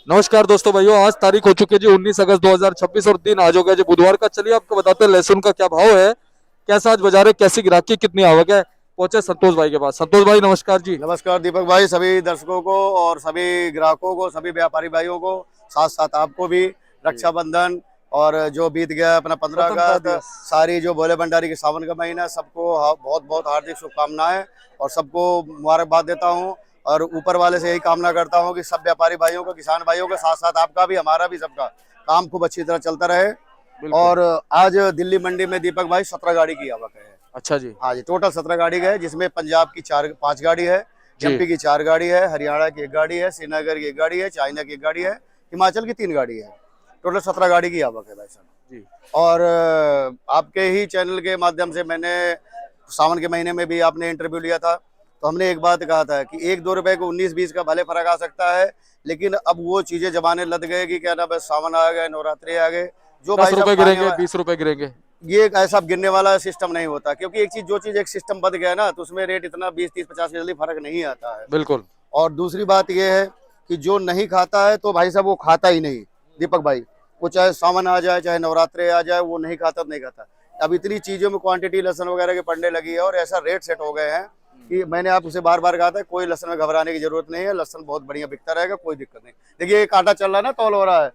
नमस्कार दोस्तों भाइयों, आज तारीख हो चुकी है जी 19 अगस्त 2026 और दिन आज हो गया जी बुधवार का। चलिए आपको बताते हैं लहसुन का क्या भाव है, कैसा आज बाजार है, कैसी ग्राहकी, कितनी आवक है। पहुंचे संतोष भाई के पास। संतोष भाई नमस्कार जी। नमस्कार दीपक भाई, सभी दर्शकों को और सभी ग्राहकों को, सभी व्यापारी भाइयों को, साथ साथ आपको भी जी। रक्षाबंधन और जो बीत गया अपना 15 स्वतंत्रता अगस्त, दिवस। सारी जो भोले भंडारी के सावन का महीना, सबको बहुत बहुत हार्दिक शुभकामनाएं और सबको मुबारकबाद देता हूं। और ऊपर वाले से यही कामना करता हूं कि सब व्यापारी भाइयों को, किसान भाइयों का, साथ साथ आपका भी, हमारा भी, सबका काम खूब अच्छी तरह चलता रहे। बिल्कुल। और आज दिल्ली मंडी में दीपक भाई 17 गाड़ी की आवक है। अच्छा जी। हाँ जी, टोटल 17 गाड़ी है, जिसमें पंजाब की 5 गाड़ी है, जी। एमपी की 4 गाड़ी है, हरियाणा की 1 गाड़ी है, श्रीनगर की 1 गाड़ी है, चाइना की 1 गाड़ी है, हिमाचल की 3 गाड़ी है। टोटल 17 गाड़ी की आवक है भाई साहब। जी। और आपके ही चैनल के माध्यम से मैंने सावन के महीने में भी आपने इंटरव्यू लिया था, तो हमने एक बात कहा था कि 1-2 रुपए को 19-20 का भले फर्क आ सकता है, लेकिन अब वो चीजें जमाने लग गए कि क्या ना, बस सावन आ गए, नवरात्रि आ गए, जो दस भाई साहब रुपए खाने गिरेंगे, 20 रुपए गिरेंगे। ये एक ऐसा गिनने वाला सिस्टम नहीं होता, क्योंकि जो चीज एक सिस्टम बन गया ना, तो उसमें रेट इतना 20-30-50 की जल्दी फर्क नहीं आता है। बिल्कुल। और दूसरी बात यह है कि जो नहीं खाता है तो भाई साहब वो खाता ही नहीं दीपक भाई। वो चाहे सावन आ जाए, चाहे नवरात्रे आ जाए, वो नहीं खाता तो नहीं खाता। अब इतनी चीजों में क्वांटिटी लहसुन वगैरह के पड़ने लगी है और ऐसा रेट सेट हो गए हैं कि मैंने आपसे बार बार कहा था, कोई लहसुन में घबराने की जरूरत नहीं है, लहसुन बहुत बढ़िया बिकता रहेगा, कोई दिक्कत नहीं। देखिए ये कांटा चल रहा है ना, तौल हो रहा है,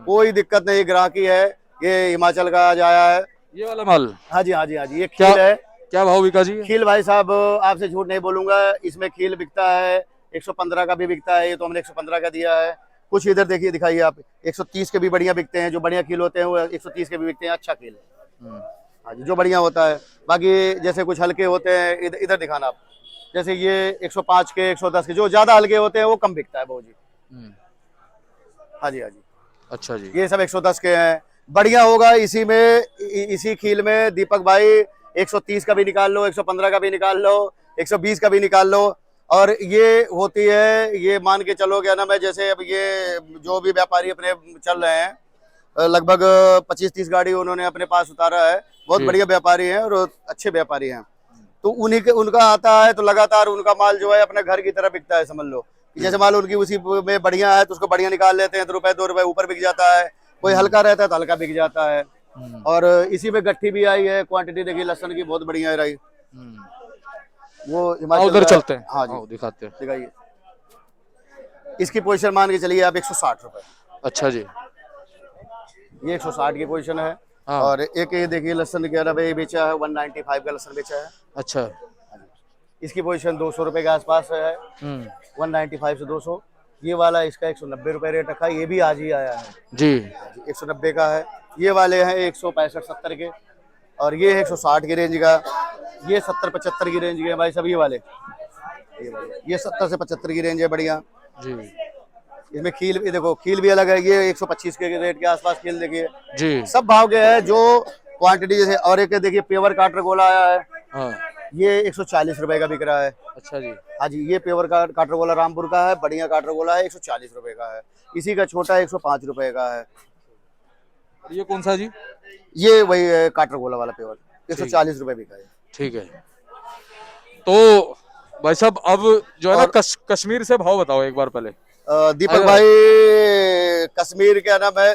कोई दिक्कत नहीं, ग्राहकी है। ये हिमाचल का आज आया है। ये वाला माल हाँ जी, हाँ जी, हाँ जी, ये क्या खील है। क्या भाव बिका जी? खील भाई साहब, आपसे झूठ नहीं बोलूंगा, इसमें खील बिकता है 115 का भी बिकता है, ये तो हमने 115 का दिया है। कुछ इधर देखिए, दिखाइए आप, 130 के भी बढ़िया बिकते हैं, जो बढ़िया खील होते हैं वो 130 के भी बिकते हैं, अच्छा खील। हाँ जी, जो बढ़िया होता है। बाकी जैसे कुछ हल्के होते हैं, इधर इधर दिखाना आप, जैसे ये 105 के, 110 के, जो ज्यादा हल्के होते हैं वो कम बिकता है भाऊ जी। हाँ जी, हाँ जी। अच्छा जी। ये सब 110 के हैं, बढ़िया होगा। इसी में इसी खील में दीपक भाई 130 का भी निकाल लो, 115 का भी निकाल लो, 120 का भी निकाल लो। और ये होती है, ये मान के चलो क्या नाम है, जैसे अब ये जो भी व्यापारी अपने चल रहे हैं, लगभग 25-30 गाड़ी उन्होंने अपने पास उतारा है, बहुत जी। बढ़िया व्यापारी हैं और अच्छे व्यापारी हैं। तो उन्हीं के उनका आता है तो लगातार उनका माल जो है अपने घर की तरह बिकता है, समझ लो कि जैसे माल उनकी उसी में बढ़िया है तो उसको बढ़िया निकाल लेते हैं, तो रुपए 2 रुपए ऊपर बिक जाता है। कोई हल्का रहता है तो हल्का बिक जाता है। और इसी में गट्ठी भी आई है, क्वांटिटी देखिए लहसुन की बहुत बढ़िया है रही, वो हाँ हिमाचल उधर का है। चलते हैं, हाँ जी, हाँ दिखाते हैं। दिखाइए। इसकी पोजीशन मान के चलिए आप 160 रुपए, अच्छा जी। ये 160 की पोजीशन है। हाँ। और एक ये देखिए लहसुन के अरब बेचा है, 195 का लहसुन बेचा है। अच्छा। इसकी पोजीशन 200 रुपए के आसपास है, हम्म। 195 से 200। ये वाला इसका 190 रुपए रेट रखा है, ये भी आज ही आया है, जी। 190 का है। ये वाले हैं 165-70 के, और ये है 160 की रेंज का। ये 70-75 की रेंज के हैं भाई सब, ये वाले, ये 70 से 75 की रेंज है, बढ़िया। जी। इसमें खील भी देखो, खील भी अलग है, ये 125 के रेट के आसपास खील देखिए। जी। सब भाव के है जो क्वांटिटी, जैसे और एक देखिए पेवर काटर गोला आया है, हाँ। ये 140 रुपए का बिक रहा है। अच्छा जी। हाँ जी, ये पेवर का काटर गोला रामपुर का है, बढ़िया काटर गोला है, 140 रुपए का है। इसी का छोटा 105 रुपए का है। और ये कौन सा जी? ये वही है, काटर गोला वाला पेवर, ठीक। 140 रुपए बिका है। ठीक है। तो भाई साहब अब जो है ना और कश्मीर से भाव बताओ एक बार पहले। दीपक अगर भाई, कश्मीर क्या नाम है,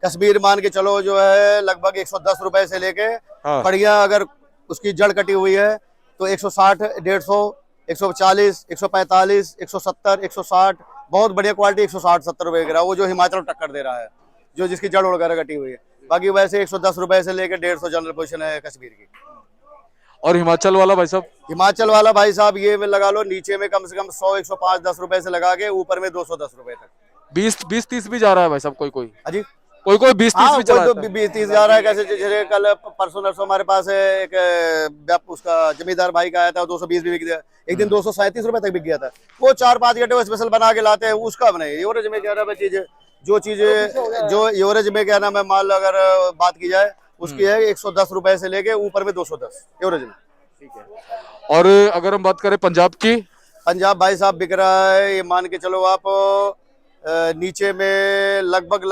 कश्मीर मान के चलो जो है लगभग 110 रुपए से लेके हाँ। बढ़िया, अगर उसकी जड़ कटी हुई है तो 160, 150, 140, 145, 170, 160, बहुत बढ़िया क्वालिटी 160-70 रुपए का, वो जो हिमाचल टक्कर दे रहा है, जो जिसकी जड़ वगैरह कटी हुई है। बाकी वैसे 110 रुपए से लेकर 150 जनरल पोजीशन है कश्मीर की। और हिमाचल वाला भाई साहब? हिमाचल वाला भाई साहब, ये में लगा लो नीचे में कम से कम 100, 105, 10 रुपए से लगा के ऊपर में 210 रुपए तक। 20-30 भी जा रहा है भाई साहब, कोई कोई अजी, कोई कोई 20-30 हाँ, भी कोई चला तो जाता है। 20-30 जा रहा है। कैसे जैसे कल परसों नरसों हमारे पास है एक उसका जमींदार भाई का आया था, 220 भी बिक गया। एक दिन 237 रुपए तक बिक गया था। वो 4-5 घंटे वो स्पेशल बना के लाते हैं, उसका नहीं। एवरेज में क्या नाम है चीज, जो चीजें जो एवरेज में क्या नाम है माल, अगर बात की जाए उसकी है 110 रुपए से लेके ऊपर में 210 एवरेज में। ठीक है। और अगर हम बात करें पंजाब की? पंजाब भाई साहब बिक रहा है, ये मान के चलो आप, नीचे में लगभग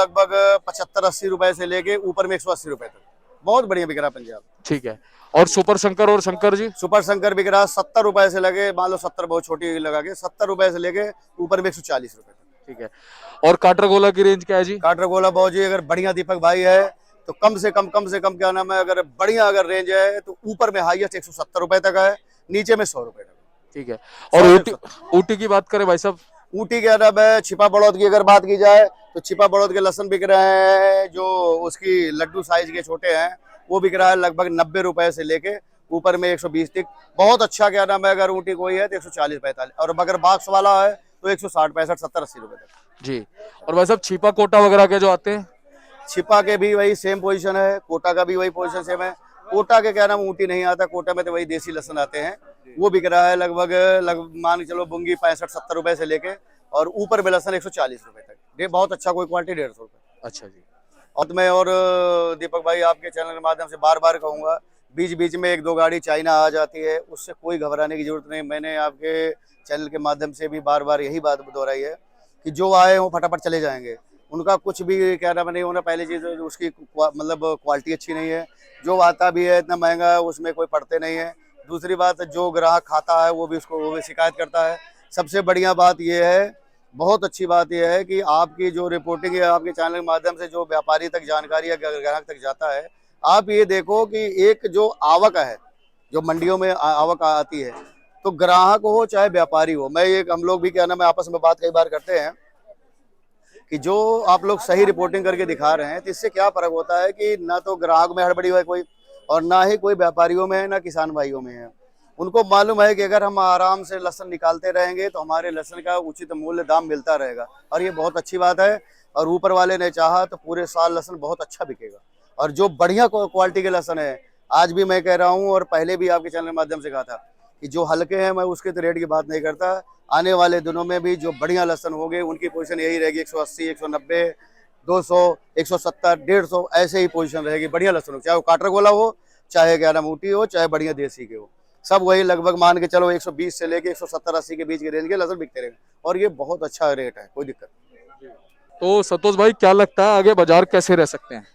75-80 रुपए से लेके ऊपर में 180 रुपए तक, बहुत बढ़िया बिक रहा है पंजाब। ठीक है। और सुपर शंकर और शंकर जी? सुपर शंकर बिक रहा है 70 रुपए से लगे, मान लो 70 बहुत छोटी लगा के, 70 रुपए से लेके ऊपर में 140 रुपए तक। ठीक है। और काटरगोला की रेंज क्या है जी? काटरगोला बाबूजी अगर बढ़िया दीपक भाई है तो कम से कम क्या नाम है, अगर बढ़िया अगर रेंज है तो ऊपर में हाईएस्ट 170 रुपए तक है, नीचे में 100 रुपए तक। ठीक है। और 100 से ऊटी, 170। ऊटी की बात करें भाई साहब? ऊटी के अरब है, छिपा बड़ौद की अगर बात की जाए तो छिपा बड़ौद के लहसन बिक रहे हैं, जो उसकी लड्डू साइज के छोटे हैं वो बिक रहा है लगभग 90 रुपए से लेके ऊपर में 120 तक। बहुत अच्छा क्या नाम है, अगर ऊटी कोई है तो 140-45, और अगर बाक्स वाला है तो 160-65-70-80 रुपए तक। जी। और भाई साहब छिपा कोटा वगैरह के जो आते हैं? छिपा के भी वही सेम पोजीशन है, कोटा का भी वही पोजीशन सेम है। कोटा के क्या नाम ऊटी नहीं आता, कोटा में तो वही देसी लहसन आते हैं, वो बिक रहा है लगभग मान के चलो बुंगी 65-70 रुपए से लेके और ऊपर में लहसन 140 रुपए तक। ये बहुत अच्छा कोई क्वालिटी 150 रुपए। अच्छा जी। और मैं और दीपक भाई आपके चैनल के माध्यम से बार बार कहूंगा, बीच बीच में एक दो गाड़ी चाइना आ जाती है, उससे कोई घबराने की जरूरत नहीं। मैंने आपके चैनल के माध्यम से भी बार बार यही बात दोहराई है कि जो आए वो फटाफट चले जाएंगे, उनका कुछ भी क्या नाम नहीं होना। पहली चीज़ उसकी मतलब क्वालिटी अच्छी नहीं है, जो आता भी है इतना महंगा है उसमें कोई पड़ते नहीं है। दूसरी बात, जो ग्राहक खाता है वो भी शिकायत करता है। सबसे बढ़िया बात यह है, बहुत अच्छी बात यह है कि आपकी जो रिपोर्टिंग है आपके चैनल के माध्यम से जो व्यापारी तक जानकारी या ग्राहक तक जाता है, आप ये देखो कि एक जो आवक है, जो मंडियों में आवक आती है, तो ग्राहक हो चाहे व्यापारी हो, मैं ये हम लोग भी क्या नाम है आपस में बात कई बार करते हैं कि जो आप लोग सही रिपोर्टिंग करके दिखा रहे हैं तो इससे क्या फर्क होता है कि ना तो ग्राहक में हड़बड़ी है कोई, और ना ही कोई व्यापारियों में है, ना किसान भाइयों में है। उनको मालूम है कि अगर हम आराम से लहसन निकालते रहेंगे तो हमारे लहसन का उचित मूल्य दाम मिलता रहेगा, और ये बहुत अच्छी बात है। और ऊपर वाले ने चाहा तो पूरे साल लहसन बहुत अच्छा बिकेगा। और जो बढ़िया क्वालिटी के लहसन है, आज भी मैं कह रहा हूँ और पहले भी आपके चैनल के माध्यम से कहा था कि जो हल्के हैं मैं उसके तो रेट की बात नहीं करता, आने वाले दिनों में भी जो बढ़िया लहसन होंगे उनकी पोजीशन यही रहेगी 180, 190, 200, 170, 150 ऐसे ही पोजीशन रहेगी। बढ़िया लहसन हो, चाहे वो काटरगोला हो, चाहे क्या नाम ऊटी हो, चाहे बढ़िया देसी के हो, सब वही लगभग मान के चलो 120 से लेके 170-80 के बीच के रेंज के लहसन बिकते रहेंगे, और ये बहुत अच्छा रेट है, कोई दिक्कत नहीं। तो संतोष भाई क्या लगता है आगे बाजार कैसे रह सकते हैं?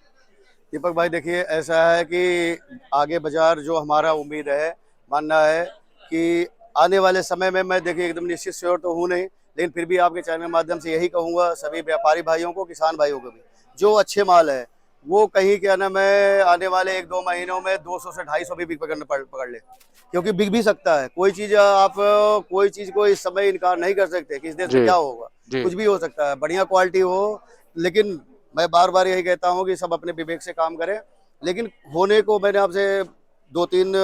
दीपक भाई देखिए, ऐसा है कि आगे बाजार जो हमारा उम्मीद है, मानना है कि आने वाले समय में, मैं देखिए एकदम निश्चित श्योर तो हूँ नहीं, लेकिन फिर भी आपके चैनल के माध्यम से यही कहूँगा सभी व्यापारी भाइयों को, किसान भाइयों को भी, जो अच्छे माल है वो कहीं क्या नाम है आने वाले 1-2 महीनों में 200 से 250 भी पकड़ ले, क्योंकि बिक भी सकता है। कोई चीज़ आप कोई चीज़ को इस समय इनकार नहीं कर सकते कि इस देश में क्या होगा, कुछ भी हो सकता है, बढ़िया क्वालिटी हो। लेकिन मैं बार बार यही कहता हूँ कि सब अपने विवेक से काम करें। लेकिन होने को मैंने आपसे 2-3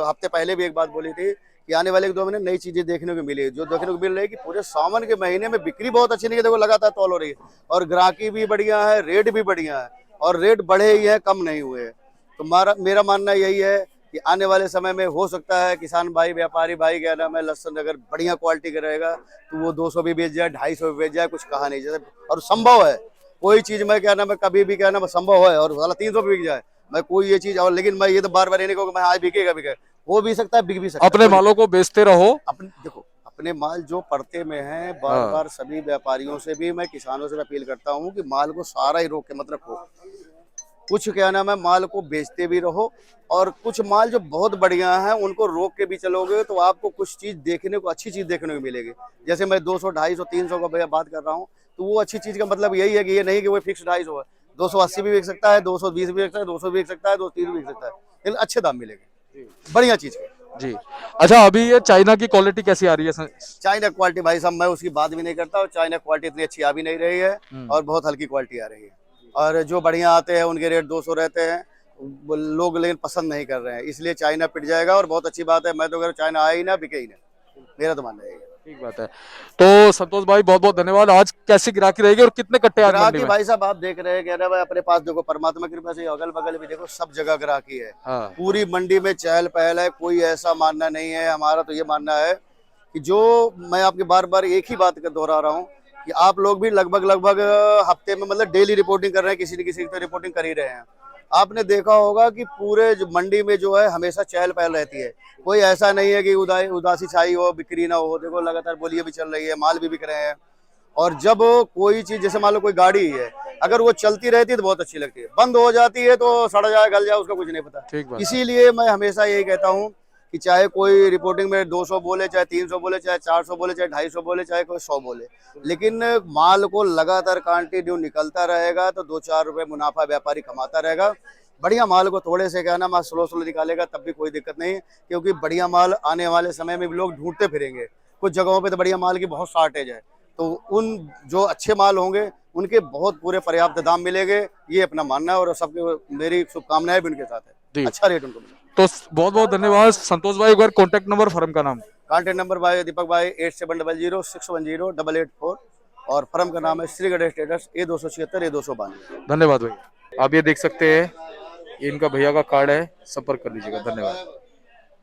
हफ्ते पहले भी एक बात बोली थी कि आने वाले 1-2 महीने नई चीजें देखने को मिली, जो देखने को मिल रही है कि पूरे सावन के महीने में बिक्री बहुत अच्छी नहीं है, देखो लगातार तौल हो रही है, और ग्राहकी भी बढ़िया है, रेट भी बढ़िया है, और रेट बढ़े ही है, कम नहीं हुए। तो मेरा मानना यही है कि आने वाले समय में हो सकता है किसान भाई, व्यापारी भाई क्या नाम है, लहसुन अगर बढ़िया क्वालिटी का रहेगा तो वो 200 भी बेच जाए, 250 भी बेच जाए, कुछ कहा नहीं जैसे, और संभव है कोई चीज में क्या नाम है कभी भी क्या नाम है संभव है, और साला 300 भी बिक जाए, मैं कोई ये चीज, और लेकिन मैं ये तो बार बार ये नहीं कहूँगा मैं आज बिकेगा, हो भी सकता है, बिक भी सकता है। अपने मालों को बेचते रहो। अपने देखो, अपने माल जो पड़ते में है, बार बार सभी व्यापारियों से भी, मैं किसानों से अपील करता हूँ कि माल को सारा ही रोक के मत रखो, कुछ क्या नाम है माल को बेचते भी रहो, और कुछ माल जो बहुत बढ़िया है उनको रोक के भी चलोगे तो आपको कुछ चीज देखने को, अच्छी चीज देखने को मिलेगी। जैसे मैं 200, 250, 300 का भैया बात कर रहा हूँ, तो वो अच्छी चीज का मतलब यही है कि ये नहीं कि वो फिक्स 250 है, 280 भी बिक सकता है, 220 भी बिक सकता है, 200 भी बिक सकता है, 230 भी बिक सकता है, लेकिन अच्छे दाम मिलेंगे बढ़िया चीज के। जी। अच्छा, अभी ये चाइना की क्वालिटी कैसी आ रही है? चाइना क्वालिटी भाई साहब मैं उसकी बात भी नहीं करता, और चाइना क्वालिटी इतनी अच्छी आ भी नहीं रही है, और बहुत हल्की क्वालिटी आ रही है, और जो बढ़िया आते हैं उनके रेट 200 रहते हैं, लोग लेकिन पसंद नहीं कर रहे हैं, इसलिए चाइना पिट जाएगा। और बहुत अच्छी बात है, मैं तो अगर चाइना आए ही ना, बिके ही ना, मेरा तो मानना है। ठीक बात है। तो संतोष भाई बहुत बहुत धन्यवाद। आज कैसी ग्राहकी रहेगी और कितने कट्टे आज मंडी ग्राहकी में? भाई साहब आप देख रहे हैं, कह रहे भाई अपने पास देखो, परमात्मा की कृपा से अगल बगल भी देखो, सब जगह ग्राहकी है। हाँ। पूरी मंडी में चहल पहल है, कोई ऐसा मानना नहीं है। हमारा तो ये मानना है कि जो मैं आपके बार बार एक ही बात दोहरा रहा हूँ कि आप लोग भी लगभग हफ्ते में मतलब डेली रिपोर्टिंग कर रहे हैं, किसी न किसी की तो रिपोर्टिंग कर ही रहे हैं। आपने देखा होगा कि पूरे जो मंडी में जो है हमेशा चहल पहल रहती है, कोई ऐसा नहीं है कि उदासी छाई हो, बिक्री ना हो। देखो लगातार बोलियां भी चल रही है, माल भी बिक रहे हैं। और जब कोई चीज, जैसे मान लो कोई गाड़ी है, अगर वो चलती रहती है तो बहुत अच्छी लगती है, बंद हो जाती है तो सड़ जाए, गल जाए, उसका कुछ नहीं पता। ठीक बात है। इसीलिए मैं हमेशा यही कहता हूँ कि चाहे कोई रिपोर्टिंग में 200 बोले, चाहे 300 बोले, चाहे 400 बोले, चाहे 250 बोले, चाहे कोई 100 बोले, लेकिन माल को लगातार कंटिन्यू निकलता रहेगा तो 2-4 रुपए मुनाफा व्यापारी कमाता रहेगा। बढ़िया माल को थोड़े से क्या ना माल स्लो स्लो निकालेगा तब भी कोई दिक्कत नहीं, क्योंकि बढ़िया माल आने वाले समय में भी लोग ढूंढते फिरेंगे। कुछ जगहों पे तो बढ़िया माल की बहुत शॉर्टेज है, तो उन जो अच्छे माल होंगे उनके बहुत पूरे पर्याप्त दाम मिलेंगे, ये अपना मानना है और सबके मेरी शुभकामनाएं भी उनके साथ जी। है। अच्छा रेट उनको मिले। तो बहुत बहुत धन्यवाद संतोष भाई। एक बार कॉन्टेक्ट नंबर, फर्म का नाम। कॉन्टेक्ट नंबर भाई दीपक भाई 8700610884 और फर्म का नाम है Shri Ganesh traders A276 A292। धन्यवाद भाई। आप ये देख सकते हैं, ये इनका भैया का कार्ड है, संपर्क कर लीजिएगा। धन्यवाद।